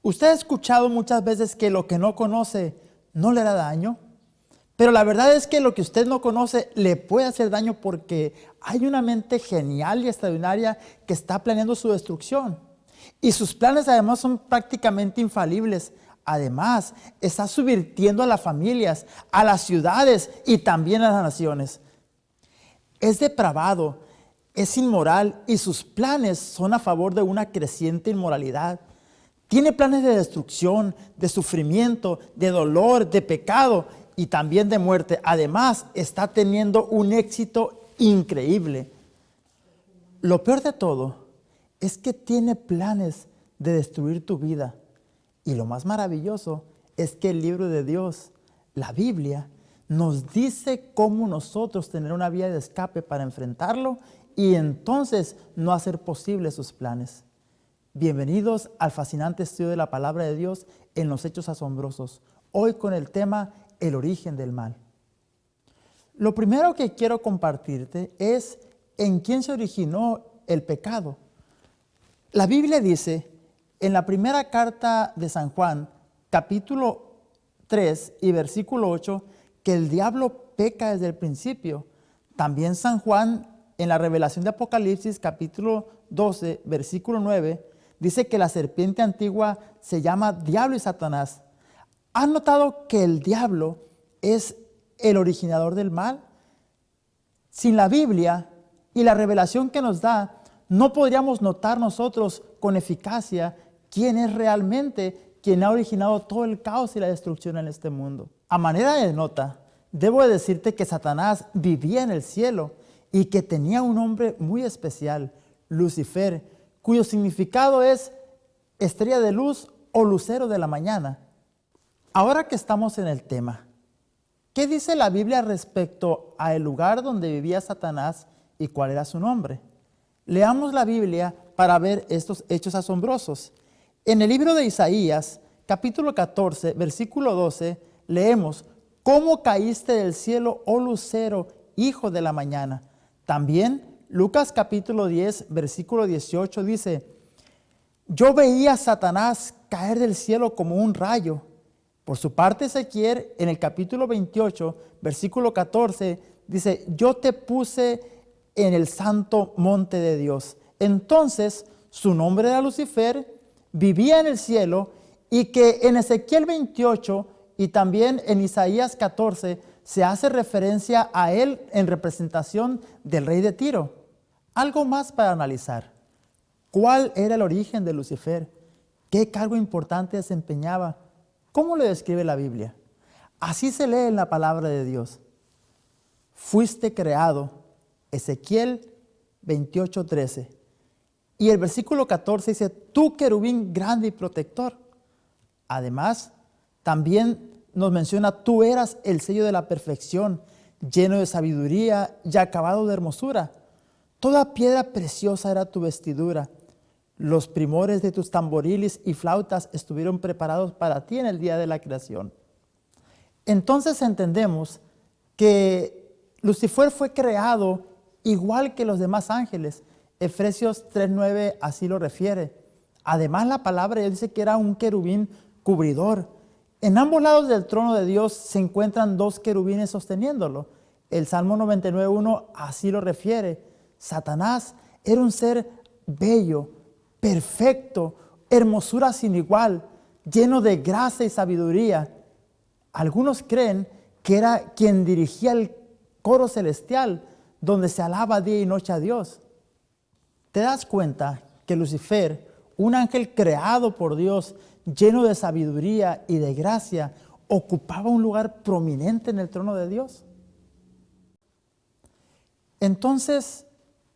Usted ha escuchado muchas veces que lo que no conoce no le hará daño, pero la verdad es que lo que usted no conoce le puede hacer daño porque hay una mente genial y extraordinaria que está planeando su destrucción. Y sus planes además son prácticamente infalibles. Además, está subvirtiendo a las familias, a las ciudades y también a las naciones. Es depravado, es inmoral y sus planes son a favor de una creciente inmoralidad. Tiene planes de destrucción, de sufrimiento, de dolor, de pecado y también de muerte. Además, está teniendo un éxito increíble. Lo peor de todo es que tiene planes de destruir tu vida. Y lo más maravilloso es que el libro de Dios, la Biblia, nos dice cómo nosotros tener una vía de escape para enfrentarlo y entonces no hacer posible sus planes. Bienvenidos al fascinante estudio de la palabra de Dios en los Hechos Asombrosos. Hoy con el tema el origen del mal. Lo primero que quiero compartirte es en quién se originó el pecado. La Biblia dice en la primera carta de San Juan, capítulo 3 y versículo 8, que el diablo peca desde el principio. También San Juan en la revelación de Apocalipsis, capítulo 12, versículo 9, dice que la serpiente antigua se llama Diablo y Satanás. ¿Han notado que el diablo es el originador del mal? Sin la Biblia y la revelación que nos da, no podríamos notar nosotros con eficacia quién es realmente quien ha originado todo el caos y la destrucción en este mundo. A manera de nota, debo de decirte que Satanás vivía en el cielo y que tenía un nombre muy especial, Lucifer, cuyo significado es estrella de luz o lucero de la mañana. Ahora que estamos en el tema, ¿qué dice la Biblia respecto al lugar donde vivía Satanás y cuál era su nombre? Leamos la Biblia para ver estos hechos asombrosos. En el libro de Isaías, capítulo 14, versículo 12, leemos: ¿Cómo caíste del cielo, oh lucero, hijo de la mañana? También Lucas capítulo 10, versículo 18 dice: yo veía a Satanás caer del cielo como un rayo. Por su parte, Ezequiel, en el capítulo 28, versículo 14, dice: yo te puse en el santo monte de Dios. Entonces, su nombre era Lucifer, vivía en el cielo, y que en Ezequiel 28 y también en Isaías 14 se hace referencia a él en representación del rey de Tiro. Algo más para analizar. ¿Cuál era el origen de Lucifer? ¿Qué cargo importante desempeñaba? ¿Cómo lo describe la Biblia? Así se lee en la palabra de Dios. Fuiste creado, Ezequiel 28:13. Y el versículo 14 dice: tú, querubín grande y protector. Además, también nos menciona: tú eras el sello de la perfección, lleno de sabiduría y acabado de hermosura. Toda piedra preciosa era tu vestidura. Los primores de tus tamboriles y flautas estuvieron preparados para ti en el día de la creación. Entonces entendemos que Lucifer fue creado igual que los demás ángeles. Efesios 3:9 así lo refiere. Además, la palabra dice que era un querubín cubridor. En ambos lados del trono de Dios se encuentran dos querubines sosteniéndolo. El Salmo 99:1 así lo refiere. Satanás era un ser bello, perfecto, hermosura sin igual, lleno de gracia y sabiduría. Algunos creen que era quien dirigía el coro celestial, donde se alaba día y noche a Dios. ¿Te das cuenta que Lucifer, un ángel creado por Dios, lleno de sabiduría y de gracia, ocupaba un lugar prominente en el trono de Dios? Entonces,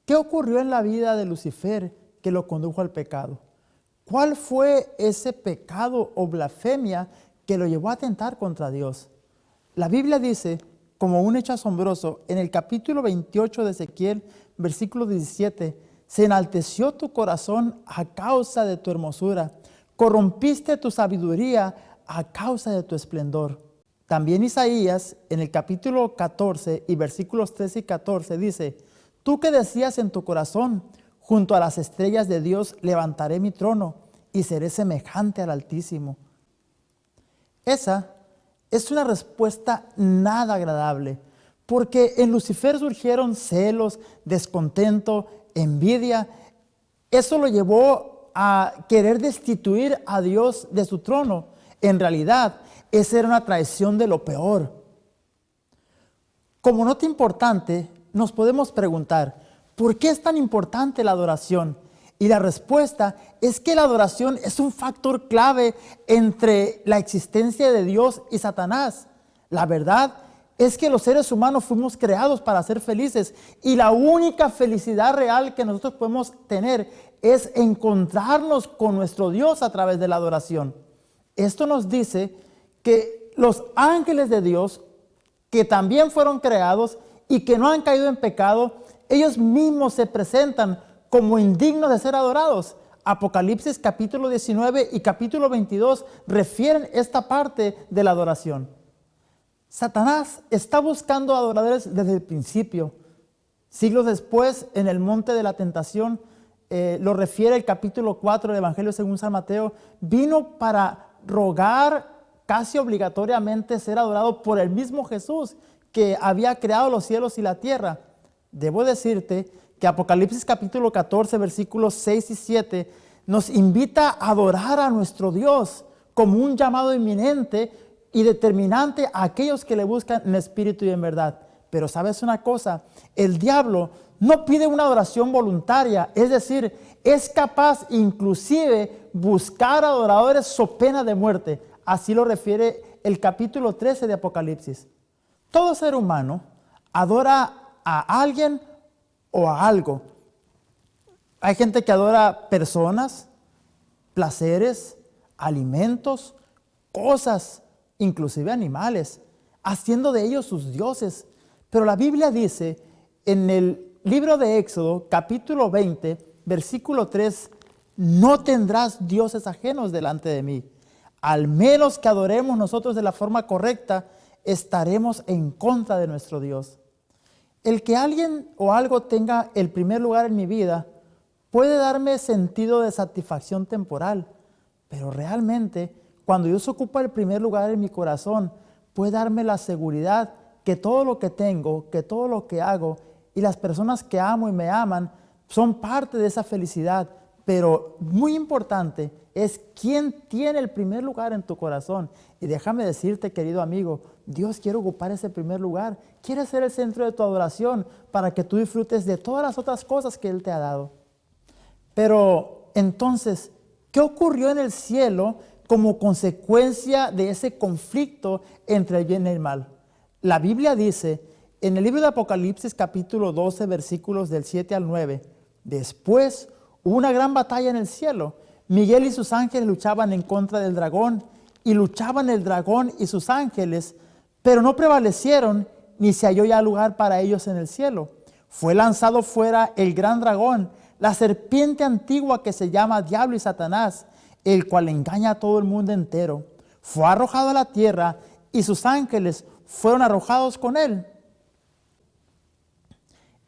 ¿qué ocurrió en la vida de Lucifer que lo condujo al pecado? ¿Cuál fue ese pecado o blasfemia que lo llevó a atentar contra Dios? La Biblia dice, como un hecho asombroso, en el capítulo 28 de Ezequiel, versículo 17, se enalteció tu corazón a causa de tu hermosura, corrompiste tu sabiduría a causa de tu esplendor. También Isaías, en el capítulo 14 y versículos 13 y 14, dice: tú que decías en tu corazón, junto a las estrellas de Dios levantaré mi trono, y seré semejante al Altísimo. Esa es una respuesta nada agradable, porque en Lucifer surgieron celos, descontento, envidia. Eso lo llevó a querer destituir a Dios de su trono. En realidad, esa era una traición de lo peor. Como nota importante, nos podemos preguntar, ¿por qué es tan importante la adoración? Y la respuesta es que la adoración es un factor clave entre la existencia de Dios y Satanás. La verdad es que los seres humanos fuimos creados para ser felices y la única felicidad real que nosotros podemos tener es encontrarnos con nuestro Dios a través de la adoración. Esto nos dice que los ángeles de Dios, que también fueron creados y que no han caído en pecado, ellos mismos se presentan como indignos de ser adorados. Apocalipsis capítulo 19 y capítulo 22 refieren esta parte de la adoración. Satanás está buscando adoradores desde el principio. Siglos después, en el monte de la tentación, lo refiere el capítulo 4 del Evangelio según San Mateo, vino para rogar casi obligatoriamente ser adorado por el mismo Jesús que había creado los cielos y la tierra. Debo decirte que Apocalipsis capítulo 14, versículos 6 y 7, nos invita a adorar a nuestro Dios como un llamado inminente y determinante a aquellos que le buscan en espíritu y en verdad. Pero ¿sabes una cosa? El diablo no pide una adoración voluntaria, es decir, es capaz inclusive buscar adoradores so pena de muerte. Así lo refiere el capítulo 13 de Apocalipsis. Todo ser humano adora a alguien o a algo. Hay gente que adora personas, placeres, alimentos, cosas, inclusive animales, haciendo de ellos sus dioses. Pero la Biblia dice en el libro de Éxodo, capítulo 20, versículo 3, no tendrás dioses ajenos delante de mí. Al menos que adoremos nosotros de la forma correcta, estaremos en contra de nuestro Dios. El que alguien o algo tenga el primer lugar en mi vida puede darme sentido de satisfacción temporal, pero realmente cuando Dios ocupa el primer lugar en mi corazón, puede darme la seguridad que todo lo que tengo, que todo lo que hago y las personas que amo y me aman son parte de esa felicidad. Pero muy importante es quién tiene el primer lugar en tu corazón. Y déjame decirte, querido amigo, Dios quiere ocupar ese primer lugar. Quiere ser el centro de tu adoración para que tú disfrutes de todas las otras cosas que Él te ha dado. Pero entonces, ¿qué ocurrió en el cielo como consecuencia de ese conflicto entre el bien y el mal? La Biblia dice en el libro de Apocalipsis capítulo 12 versículos del 7 al 9, después hubo una gran batalla en el cielo. Miguel y sus ángeles luchaban en contra del dragón y luchaban el dragón y sus ángeles, pero no prevalecieron ni se halló ya lugar para ellos en el cielo. Fue lanzado fuera el gran dragón, la serpiente antigua que se llama Diablo y Satanás, el cual engaña a todo el mundo entero. Fue arrojado a la tierra y sus ángeles fueron arrojados con él.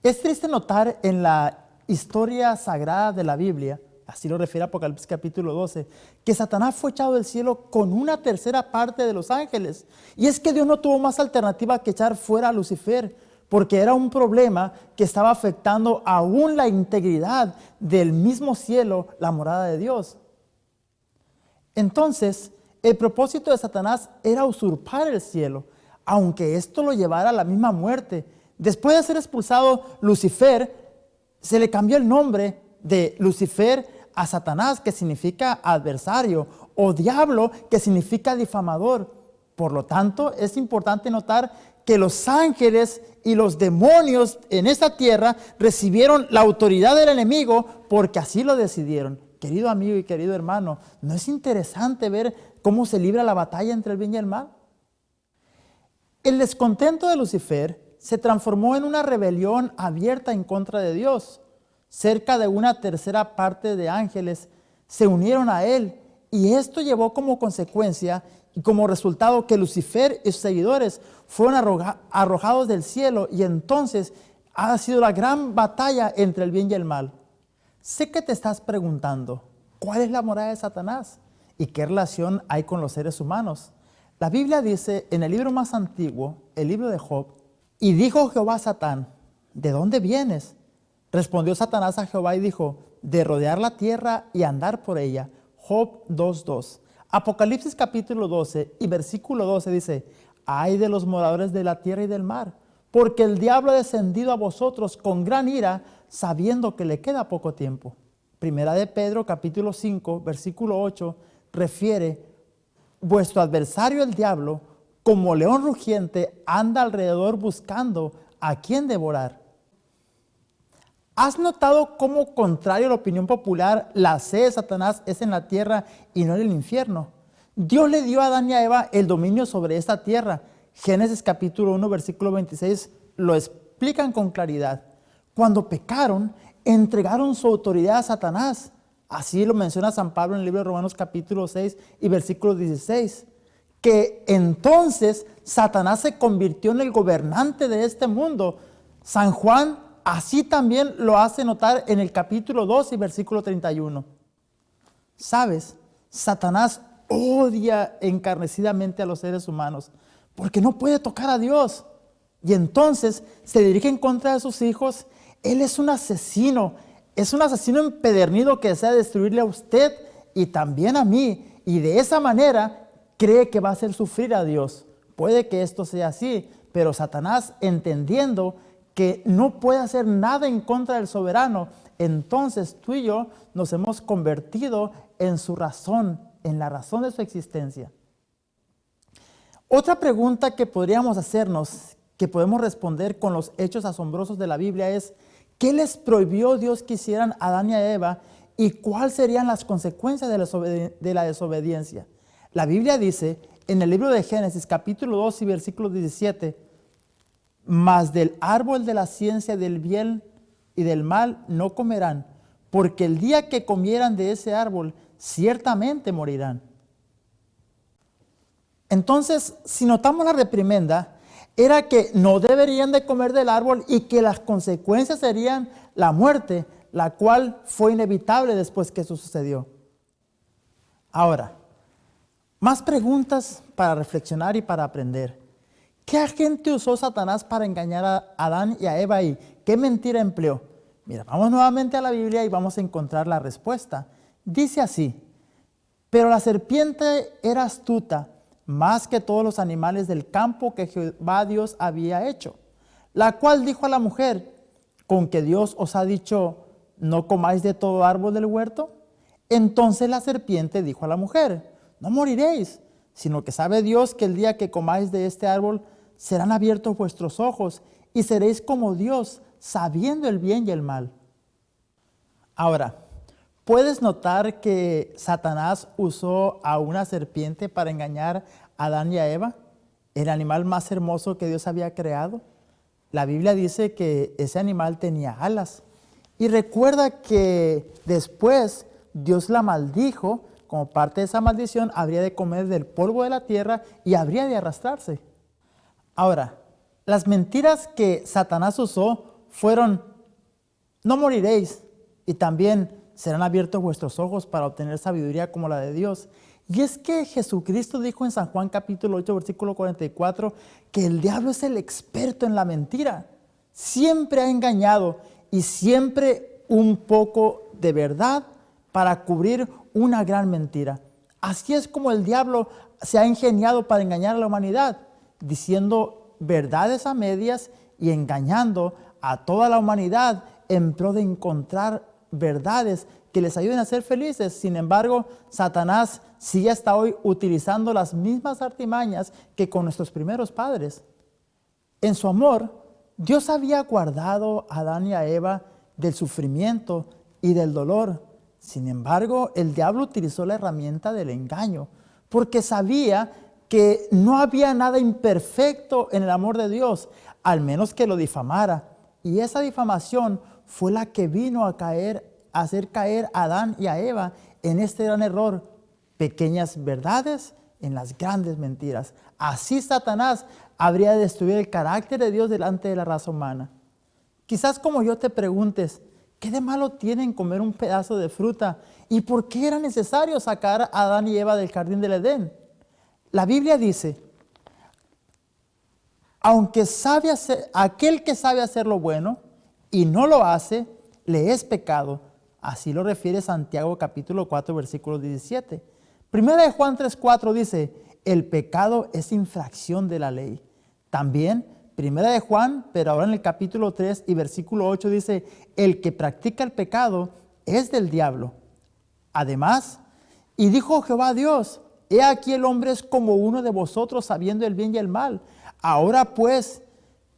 Es triste notar en la historia sagrada de la Biblia, así lo refiere Apocalipsis capítulo 12, que Satanás fue echado del cielo con una tercera parte de los ángeles. Y es que Dios no tuvo más alternativa que echar fuera a Lucifer, porque era un problema que estaba afectando aún la integridad del mismo cielo, la morada de Dios. Entonces, el propósito de Satanás era usurpar el cielo, aunque esto lo llevara a la misma muerte. Después de ser expulsado Lucifer, se le cambió el nombre de Lucifer a Satanás, que significa adversario, o diablo, que significa difamador. Por lo tanto, es importante notar que los ángeles y los demonios en esta tierra recibieron la autoridad del enemigo porque así lo decidieron. Querido amigo y querido hermano, ¿no es interesante ver cómo se libra la batalla entre el bien y el mal? El descontento de Lucifer se transformó en una rebelión abierta en contra de Dios. Cerca de una tercera parte de ángeles se unieron a él y esto llevó como consecuencia y como resultado que Lucifer y sus seguidores fueron arrojados del cielo y entonces ha sido la gran batalla entre el bien y el mal. Sé que te estás preguntando, ¿cuál es la morada de Satanás? ¿Y qué relación hay con los seres humanos? La Biblia dice en el libro más antiguo, el libro de Job, y dijo Jehová a Satán, ¿de dónde vienes? Respondió Satanás a Jehová y dijo, de rodear la tierra y andar por ella. Job 2:2. Apocalipsis capítulo 12 y versículo 12 dice, ay de los moradores de la tierra y del mar, porque el diablo ha descendido a vosotros con gran ira, sabiendo que le queda poco tiempo. Primera de Pedro capítulo 5 versículo 8 refiere, vuestro adversario el diablo, como león rugiente, anda alrededor buscando a quien devorar. ¿Has notado cómo, contrario a la opinión popular, la sede de Satanás es en la tierra y no en el infierno? Dios le dio a Adán y a Eva el dominio sobre esta tierra. Génesis capítulo 1, versículo 26 lo explican con claridad. Cuando pecaron, entregaron su autoridad a Satanás. Así lo menciona San Pablo en el libro de Romanos capítulo 6 y versículo 16. Que entonces Satanás se convirtió en el gobernante de este mundo. San Juan así también lo hace notar en el capítulo 2 y versículo 31. ¿Sabes? Satanás odia encarnecidamente a los seres humanos porque no puede tocar a Dios. Y entonces se dirige en contra de sus hijos. Él es un asesino empedernido que desea destruirle a usted y también a mí. Y de esa manera cree que va a hacer sufrir a Dios. Puede que esto sea así, pero Satanás, entendiendo que no puede hacer nada en contra del soberano, entonces tú y yo nos hemos convertido en su razón, en la razón de su existencia. Otra pregunta que podríamos hacernos, que podemos responder con los hechos asombrosos de la Biblia es, ¿qué les prohibió Dios que hicieran a Adán y a Eva y cuáles serían las consecuencias de la desobediencia? La Biblia dice en el libro de Génesis capítulo 2 y versículo 17, mas del árbol de la ciencia del bien y del mal no comerán, porque el día que comieran de ese árbol, ciertamente morirán. Entonces, si notamos la reprimenda, era que no deberían de comer del árbol y que las consecuencias serían la muerte, la cual fue inevitable después que eso sucedió. Ahora, más preguntas para reflexionar y para aprender. ¿Qué agente usó Satanás para engañar a Adán y a Eva y qué mentira empleó? Mira, vamos nuevamente a la Biblia y vamos a encontrar la respuesta. Dice así, pero la serpiente era astuta más que todos los animales del campo que Jehová Dios había hecho, la cual dijo a la mujer, ¿con que Dios os ha dicho, no comáis de todo árbol del huerto? Entonces la serpiente dijo a la mujer, no moriréis, sino que sabe Dios que el día que comáis de este árbol serán abiertos vuestros ojos y seréis como Dios, sabiendo el bien y el mal. Ahora, ¿puedes notar que Satanás usó a una serpiente para engañar a Adán y a Eva, el animal más hermoso que Dios había creado? La Biblia dice que ese animal tenía alas. Y recuerda que después Dios la maldijo. Como parte de esa maldición, habría de comer del polvo de la tierra y habría de arrastrarse. Ahora, las mentiras que Satanás usó fueron, no moriréis, y también serán abiertos vuestros ojos para obtener sabiduría como la de Dios. Y es que Jesucristo dijo en San Juan capítulo 8, versículo 44, que el diablo es el experto en la mentira. Siempre ha engañado y siempre un poco de verdad para cubrir una gran mentira. Así es como el diablo se ha ingeniado para engañar a la humanidad, diciendo verdades a medias y engañando a toda la humanidad en pro de encontrar verdades que les ayuden a ser felices. Sin embargo, Satanás sigue hasta hoy utilizando las mismas artimañas que con nuestros primeros padres. En su amor, Dios había guardado a Adán y a Eva del sufrimiento y del dolor. Sin embargo, el diablo utilizó la herramienta del engaño, porque sabía que no había nada imperfecto en el amor de Dios, al menos que lo difamara. Y esa difamación fue la que vino a hacer caer a Adán y a Eva en este gran error. Pequeñas verdades en las grandes mentiras. Así Satanás habría de destruir el carácter de Dios delante de la raza humana. Quizás como yo te preguntes, ¿Qué de malo tiene en comer un pedazo de fruta? ¿Y por qué era necesario sacar a Adán y Eva del jardín del Edén? La Biblia dice, aquel que sabe hacer lo bueno y no lo hace, le es pecado. Así lo refiere Santiago capítulo 4, versículo 17. Primera de Juan 3:4 dice, el pecado es infracción de la ley. También, Primera de Juan, pero ahora en el capítulo 3 y versículo 8 dice, el que practica el pecado es del diablo. Además, y dijo Jehová a Dios, he aquí el hombre es como uno de vosotros sabiendo el bien y el mal. Ahora pues,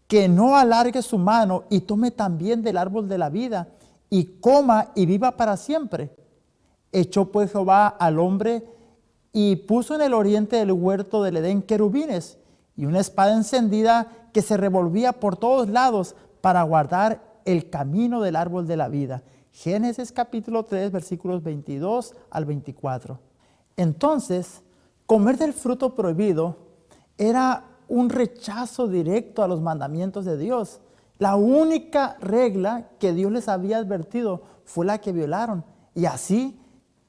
que no alargue su mano y tome también del árbol de la vida y coma y viva para siempre. Echó pues Jehová al hombre y puso en el oriente del huerto del Edén querubines y una espada encendida que se revolvía por todos lados para guardar el camino del árbol de la vida. Génesis capítulo 3, versículos 22 al 24. Entonces, comer del fruto prohibido era un rechazo directo a los mandamientos de Dios. La única regla que Dios les había advertido fue la que violaron. Y así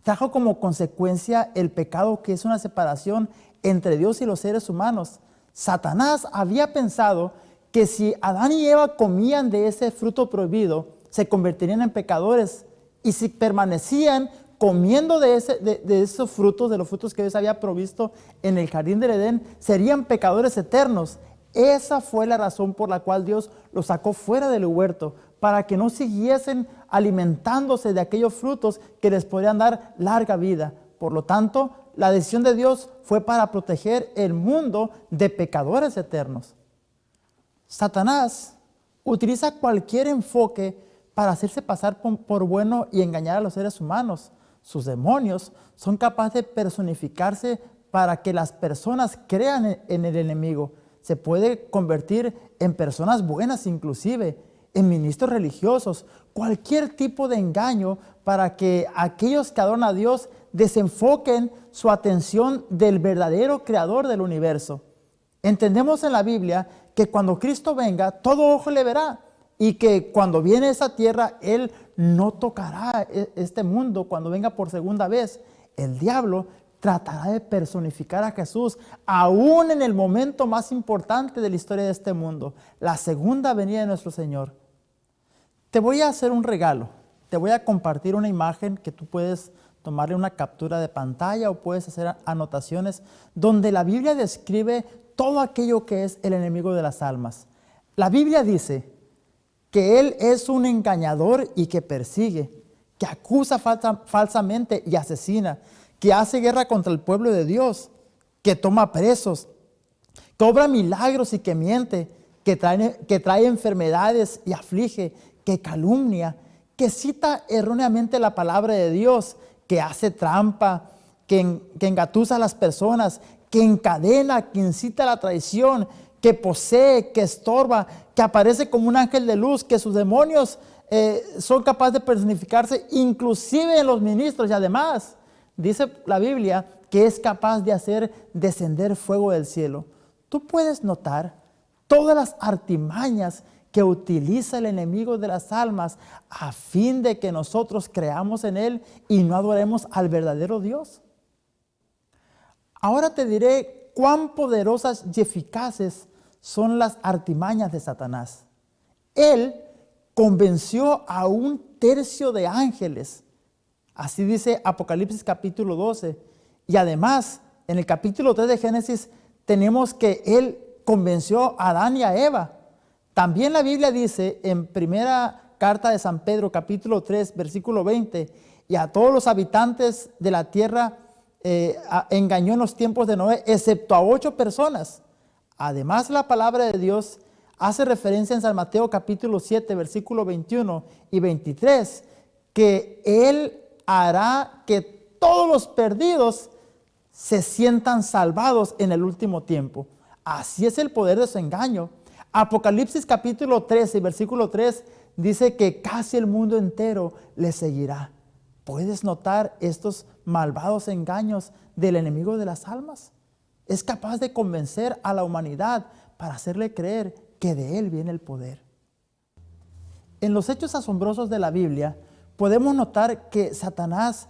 trajo como consecuencia el pecado, que es una separación entre Dios y los seres humanos. Satanás había pensado que si Adán y Eva comían de ese fruto prohibido, se convertirían en pecadores. Y si permanecían comiendo de esos frutos, de los frutos que Dios había provisto en el jardín del Edén, serían pecadores eternos. Esa fue la razón por la cual Dios los sacó fuera del huerto, para que no siguiesen alimentándose de aquellos frutos que les podrían dar larga vida. Por lo tanto, la decisión de Dios fue para proteger el mundo de pecadores eternos. Satanás utiliza cualquier enfoque para hacerse pasar por bueno y engañar a los seres humanos. Sus demonios son capaces de personificarse para que las personas crean en el enemigo. Se puede convertir en personas buenas inclusive, en ministros religiosos, cualquier tipo de engaño para que aquellos que adoran a Dios desenfoquen su atención del verdadero creador del universo. Entendemos en la Biblia que cuando Cristo venga, todo ojo le verá, y que cuando viene a esa tierra, Él no tocará este mundo cuando venga por segunda vez. El diablo tratará de personificar a Jesús aún en el momento más importante de la historia de este mundo, la segunda venida de nuestro Señor. Te voy a hacer un regalo. Te voy a compartir una imagen que tú puedes tomarle una captura de pantalla o puedes hacer anotaciones, donde la Biblia describe todo aquello que es el enemigo de las almas. La Biblia dice que él es un engañador y que persigue, que acusa falsamente y asesina, que hace guerra contra el pueblo de Dios, que toma presos, que obra milagros y que miente, que trae enfermedades y aflige, que calumnia, que cita erróneamente la palabra de Dios, que hace trampa, que engatusa a las personas, que encadena, que incita a la traición, que posee, que estorba, que aparece como un ángel de luz, que sus demonios son capaces de personificarse inclusive en los ministros, y además dice la Biblia que es capaz de hacer descender fuego del cielo. Tú puedes notar todas las artimañas que utiliza el enemigo de las almas a fin de que nosotros creamos en Él y no adoremos al verdadero Dios. Ahora te diré cuán poderosas y eficaces son las artimañas de Satanás. Él convenció a 1/3 de ángeles. Así dice Apocalipsis capítulo 12. Y además, en el capítulo 3 de Génesis, tenemos que Él convenció a Adán y a Eva. También la Biblia dice en primera carta de San Pedro, capítulo 3, versículo 20, y a todos los habitantes de la tierra engañó en los tiempos de Noé, excepto a 8 personas. Además, la palabra de Dios hace referencia en San Mateo, capítulo 7, versículo 21 y 23, que Él hará que todos los perdidos se sientan salvados en el último tiempo. Así es el poder de su engaño. Apocalipsis capítulo 13, versículo 3 dice que casi el mundo entero le seguirá. ¿Puedes notar estos malvados engaños del enemigo de las almas? Es capaz de convencer a la humanidad para hacerle creer que de él viene el poder. En los hechos asombrosos de la Biblia podemos notar que Satanás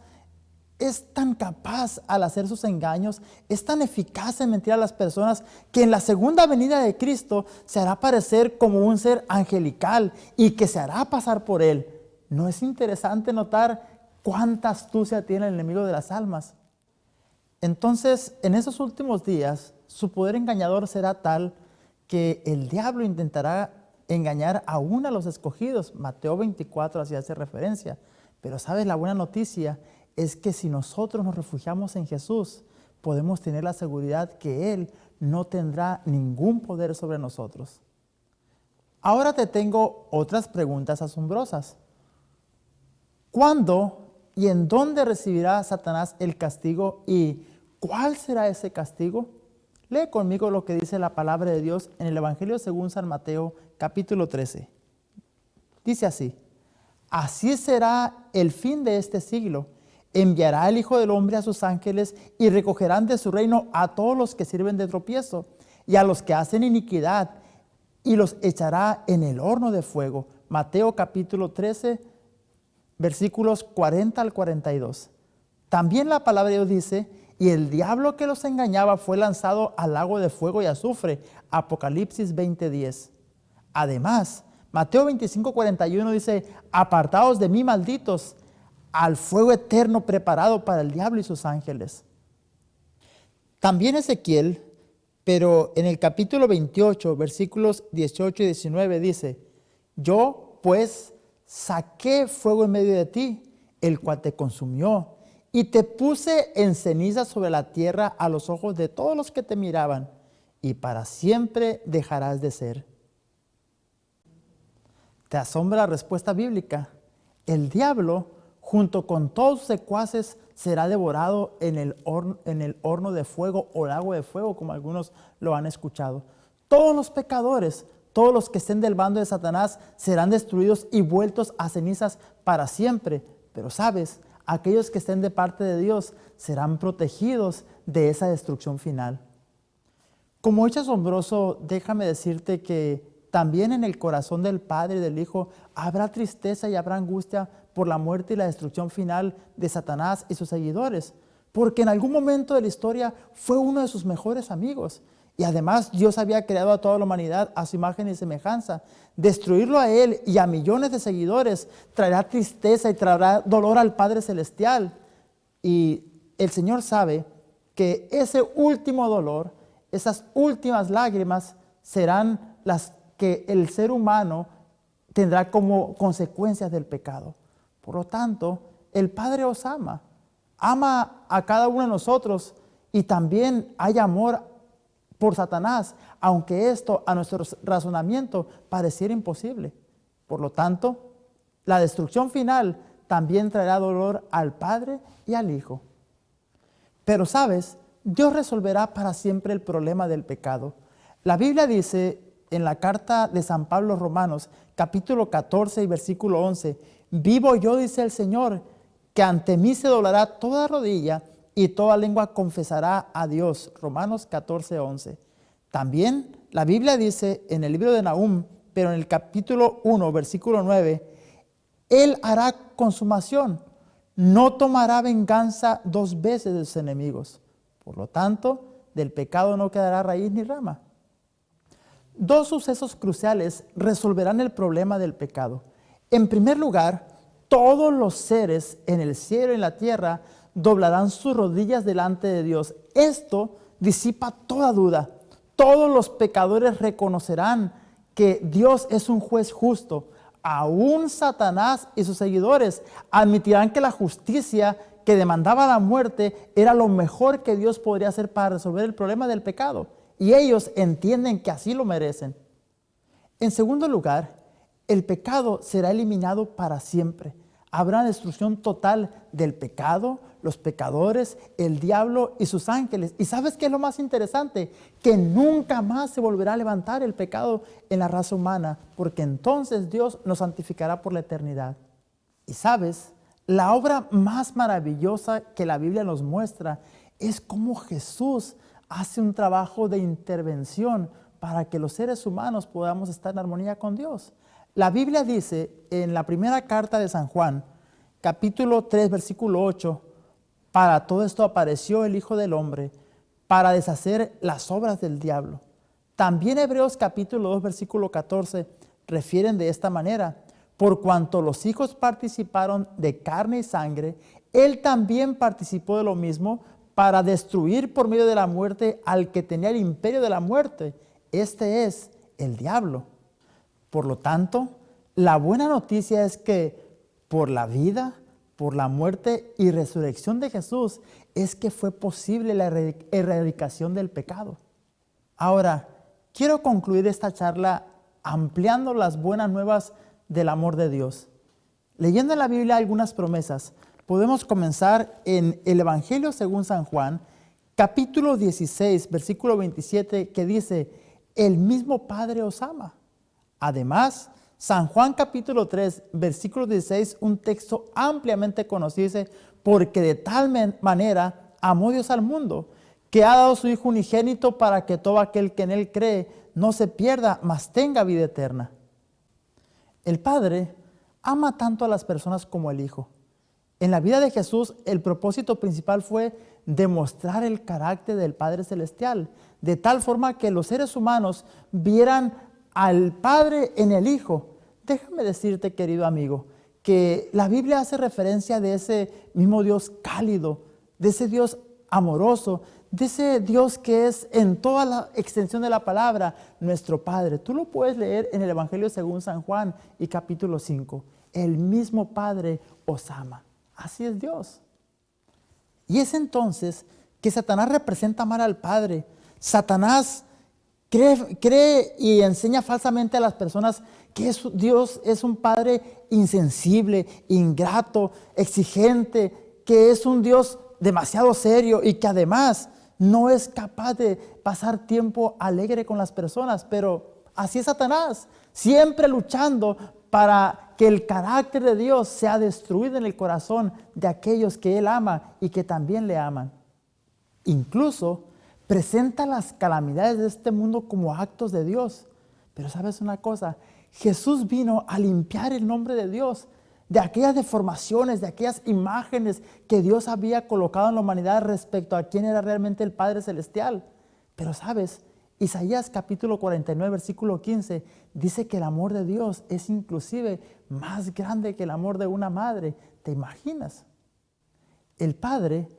es tan capaz al hacer sus engaños, es tan eficaz en mentir a las personas, que en la segunda venida de Cristo se hará parecer como un ser angelical y que se hará pasar por él. ¿No es interesante notar cuánta astucia tiene el enemigo de las almas? Entonces, en esos últimos días, su poder engañador será tal que el diablo intentará engañar aún a los escogidos. Mateo 24 así hace referencia. Pero ¿sabes? La buena noticia es que si nosotros nos refugiamos en Jesús, podemos tener la seguridad que Él no tendrá ningún poder sobre nosotros. Ahora te tengo otras preguntas asombrosas. ¿Cuándo y en dónde recibirá Satanás el castigo y cuál será ese castigo? Lee conmigo lo que dice la palabra de Dios en el Evangelio según San Mateo, capítulo 13. Dice así: así será el fin de este siglo. Enviará el Hijo del Hombre a sus ángeles y recogerán de su reino a todos los que sirven de tropiezo y a los que hacen iniquidad, y los echará en el horno de fuego. Mateo capítulo 13, versículos 40 al 42. También la palabra de Dios dice: y el diablo que los engañaba fue lanzado al lago de fuego y azufre. Apocalipsis 20:10. Además, Mateo 25:41 dice: apartaos de mí, malditos, al fuego eterno preparado para el diablo y sus ángeles. También Ezequiel, pero en el capítulo 28, versículos 18 y 19 dice: yo pues saqué fuego en medio de ti, el cual te consumió, y te puse en ceniza sobre la tierra a los ojos de todos los que te miraban, y para siempre dejarás de ser. ¿Te asombra la respuesta bíblica? El diablo, junto con todos sus secuaces, será devorado en el horno de fuego o lago de fuego, como algunos lo han escuchado. Todos los pecadores, todos los que estén del bando de Satanás, serán destruidos y vueltos a cenizas para siempre. Pero sabes, aquellos que estén de parte de Dios serán protegidos de esa destrucción final. Como hecho asombroso, déjame decirte que también en el corazón del Padre y del Hijo habrá tristeza y habrá angustia por la muerte y la destrucción final de Satanás y sus seguidores, porque en algún momento de la historia fue uno de sus mejores amigos. Y además Dios había creado a toda la humanidad a su imagen y semejanza. Destruirlo a él y a millones de seguidores traerá tristeza y traerá dolor al Padre Celestial. Y el Señor sabe que ese último dolor, esas últimas lágrimas serán las que el ser humano tendrá como consecuencias del pecado. Por lo tanto, el Padre os ama a cada uno de nosotros, y también hay amor por Satanás, aunque esto a nuestro razonamiento pareciera imposible. Por lo tanto, la destrucción final también traerá dolor al Padre y al Hijo. Pero sabes, Dios resolverá para siempre el problema del pecado. La Biblia dice en la carta de San Pablo a los Romanos, capítulo 14 y versículo 11, vivo yo, dice el Señor, que ante mí se doblará toda rodilla y toda lengua confesará a Dios. Romanos 14, 11. También la Biblia dice en el libro de Nahum, pero en el capítulo 1, versículo 9, Él hará consumación, no tomará venganza dos veces de sus enemigos. Por lo tanto, del pecado no quedará raíz ni rama. Dos sucesos cruciales resolverán el problema del pecado. En primer lugar, todos los seres en el cielo y en la tierra doblarán sus rodillas delante de Dios. Esto disipa toda duda. Todos los pecadores reconocerán que Dios es un juez justo. Aún Satanás y sus seguidores admitirán que la justicia que demandaba la muerte era lo mejor que Dios podría hacer para resolver el problema del pecado. Y ellos entienden que así lo merecen. En segundo lugar, el pecado será eliminado para siempre. Habrá destrucción total del pecado, los pecadores, el diablo y sus ángeles. ¿Y sabes qué es lo más interesante? Que nunca más se volverá a levantar el pecado en la raza humana, porque entonces Dios nos santificará por la eternidad. Y sabes, la obra más maravillosa que la Biblia nos muestra es cómo Jesús hace un trabajo de intervención para que los seres humanos podamos estar en armonía con Dios. La Biblia dice en la primera carta de San Juan, capítulo 3, versículo 8, para todo esto apareció el Hijo del Hombre, para deshacer las obras del diablo. También Hebreos capítulo 2, versículo 14, refieren de esta manera, por cuanto los hijos participaron de carne y sangre, él también participó de lo mismo para destruir por medio de la muerte al que tenía el imperio de la muerte. Este es el diablo. Por lo tanto, la buena noticia es que por la vida, por la muerte y resurrección de Jesús, es que fue posible la erradicación del pecado. Ahora, quiero concluir esta charla ampliando las buenas nuevas del amor de Dios. Leyendo en la Biblia algunas promesas, podemos comenzar en el Evangelio según San Juan, capítulo 16, versículo 27, que dice, el mismo Padre os ama. Además, San Juan capítulo 3, versículo 16, un texto ampliamente conocido, dice, porque de tal manera amó Dios al mundo, que ha dado su Hijo unigénito para que todo aquel que en él cree no se pierda, mas tenga vida eterna. El Padre ama tanto a las personas como el Hijo. En la vida de Jesús, el propósito principal fue demostrar el carácter del Padre Celestial, de tal forma que los seres humanos vieran al Padre en el Hijo. Déjame decirte, querido amigo, que la Biblia hace referencia de ese mismo Dios cálido, de ese Dios amoroso, de ese Dios que es en toda la extensión de la palabra, nuestro Padre. Tú lo puedes leer en el Evangelio según San Juan y capítulo 5. El mismo Padre os ama. Así es Dios. Y es entonces que Satanás representa amar al Padre. Satanás cree y enseña falsamente a las personas que Dios es un Padre insensible, ingrato, exigente, que es un Dios demasiado serio y que además no es capaz de pasar tiempo alegre con las personas. Pero así es Satanás, siempre luchando para que el carácter de Dios sea destruido en el corazón de aquellos que Él ama y que también le aman. Incluso presenta las calamidades de este mundo como actos de Dios. Pero ¿sabes una cosa? Jesús vino a limpiar el nombre de Dios de aquellas deformaciones, de aquellas imágenes que Dios había colocado en la humanidad respecto a quién era realmente el Padre Celestial. Pero ¿sabes? Isaías capítulo 49, versículo 15, dice que el amor de Dios es inclusive más grande que el amor de una madre. ¿Te imaginas? El Padre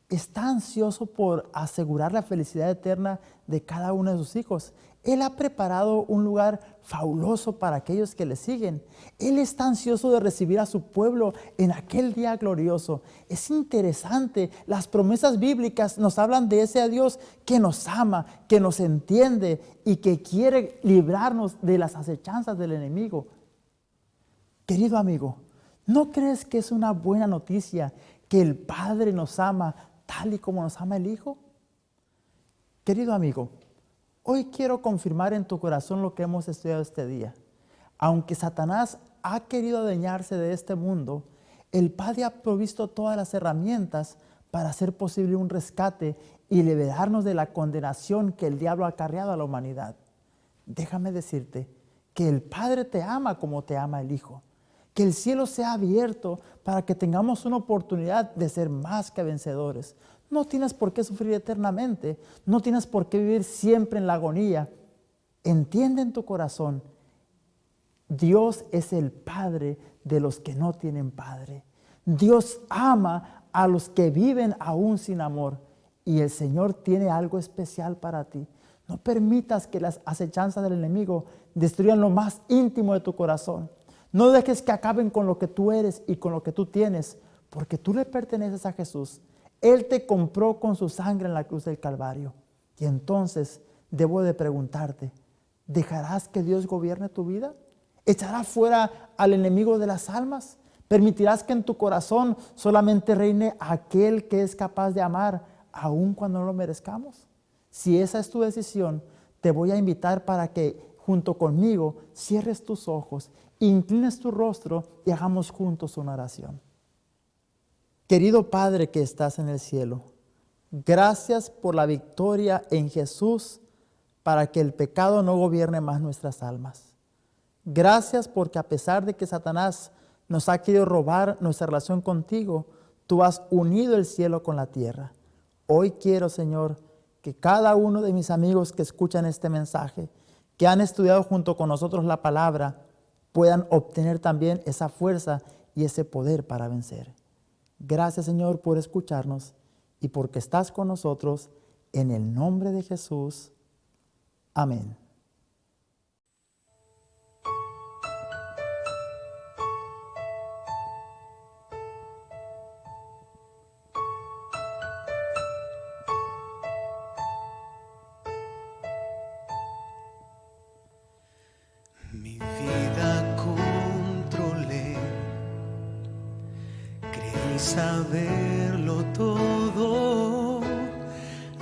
está ansioso por asegurar la felicidad eterna de cada uno de sus hijos. Él ha preparado un lugar fabuloso para aquellos que le siguen. Él está ansioso de recibir a su pueblo en aquel día glorioso. Es interesante, las promesas bíblicas nos hablan de ese Dios que nos ama, que nos entiende y que quiere librarnos de las acechanzas del enemigo. Querido amigo, ¿no crees que es una buena noticia que el Padre nos ama tal y como nos ama el Hijo? Querido amigo, hoy quiero confirmar en tu corazón lo que hemos estudiado este día. Aunque Satanás ha querido adueñarse de este mundo, el Padre ha provisto todas las herramientas para hacer posible un rescate y liberarnos de la condenación que el diablo ha acarreado a la humanidad. Déjame decirte que el Padre te ama como te ama el Hijo. Que el cielo sea abierto para que tengamos una oportunidad de ser más que vencedores. No tienes por qué sufrir eternamente. No tienes por qué vivir siempre en la agonía. Entiende en tu corazón, Dios es el Padre de los que no tienen Padre. Dios ama a los que viven aún sin amor. Y el Señor tiene algo especial para ti. No permitas que las acechanzas del enemigo destruyan lo más íntimo de tu corazón. No dejes que acaben con lo que tú eres y con lo que tú tienes, porque tú le perteneces a Jesús. Él te compró con su sangre en la cruz del Calvario. Y entonces debo de preguntarte, ¿dejarás que Dios gobierne tu vida? ¿Echarás fuera al enemigo de las almas? ¿Permitirás que en tu corazón solamente reine aquel que es capaz de amar, aun cuando no lo merezcamos? Si esa es tu decisión, te voy a invitar para que junto conmigo cierres tus ojos, inclines tu rostro y hagamos juntos una oración. Querido Padre que estás en el cielo, gracias por la victoria en Jesús para que el pecado no gobierne más nuestras almas. Gracias porque a pesar de que Satanás nos ha querido robar nuestra relación contigo, tú has unido el cielo con la tierra. Hoy quiero, Señor, que cada uno de mis amigos que escuchan este mensaje, que han estudiado junto con nosotros la palabra, puedan obtener también esa fuerza y ese poder para vencer. Gracias, Señor, por escucharnos y porque estás con nosotros. En el nombre de Jesús. Amén. Mi vida controlé, creí saberlo todo,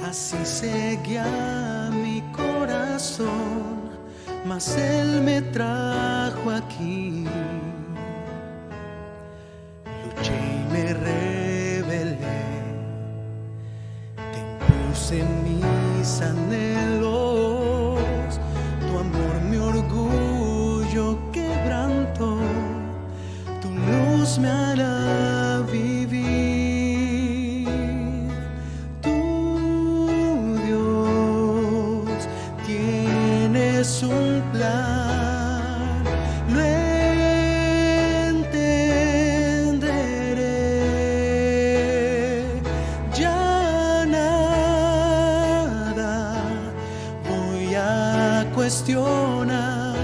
así seguía mi corazón, mas Él me trajo aquí. Luché y me rebelé, te impuse mis anhelos, tu amor mi orgullo quebrantó, tu luz me hará vivir. Tú, Dios, tienes un plan, lo entenderé. Ya nada voy a cuestionar,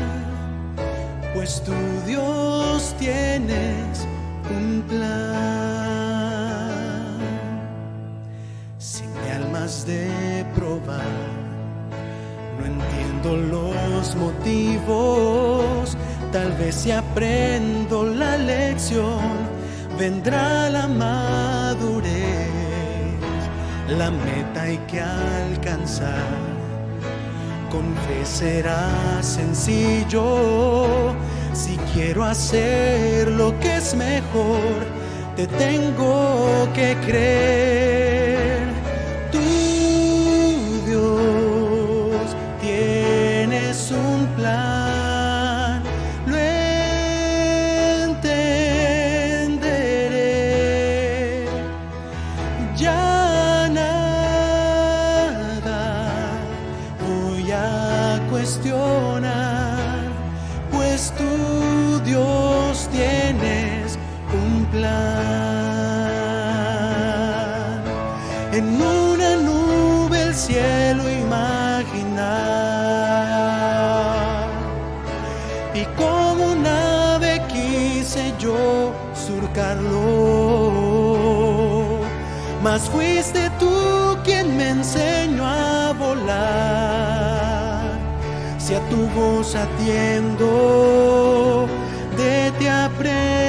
pues tú, Dios, tienes un plan. Si mi alma has de probar, no entiendo los motivos, tal vez si aprendo la lección, vendrá la madurez. La meta hay que alcanzar, con fe será sencillo. Si quiero hacer lo que es mejor, te tengo que creer. Tú, Dios, tienes un plan, lo entenderé. Ya nada voy a cuestionar, pues tú, Dios, tienes un plan. En una nube el cielo imaginar, y como un ave quise yo surcarlo, mas fuiste tú quien me enseñó a volar. Si a tu voz atiendo, de ti aprendo